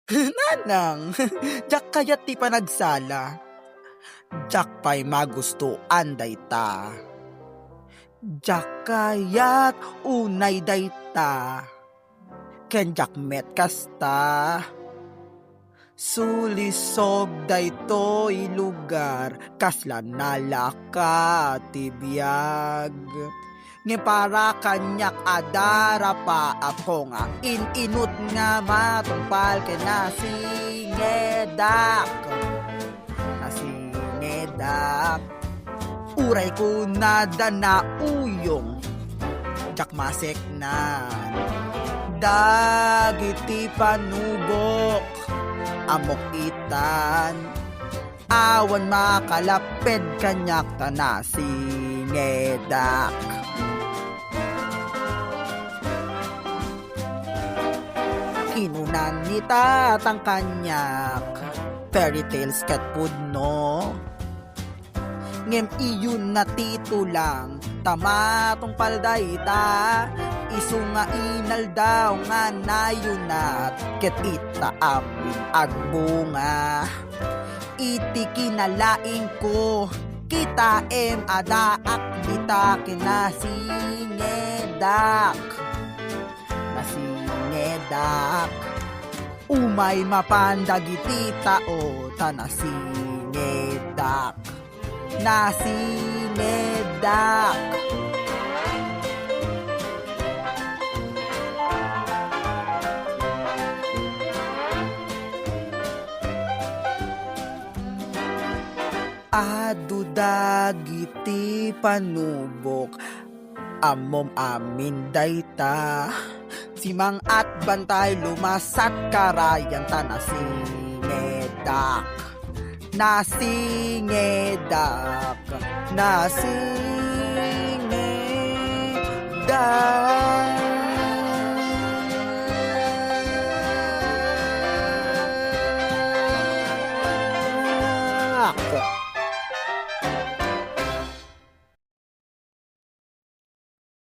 Nanang, jak kaya't ti panagsala, jak pa'y magustuan dayta. Jak kaya't unay dayta, ken jak met kasta. Sulisog daytoy lugar, kasla nalaka ti biyag. Nge para kanyak adara pa ako nga inut nga matungpal ken nasingedak. Nasingedak. Uray ko nada na uyong, jak maseknan. Dagiti panubok, amok itan, awan makalaped kanyak tanasingedak. Kinunan ni tatang kanyak, fairy tales kat pudno. Ngem iyon na titulang, tamatong paldayta, isu nga inal daw nga nayunat, ket ita amin agbunga. Iti kinalaing ko, kita adaak kita kinasingedak. Nasingedak. Umay mapandagiti tao tanasingedak. Nasingedak. Adu dagiti panubok, amom amin dayta. Simang at bantay lumasat karayan tanasingedak. Nasingedak. Nasingedak. Nasingedak.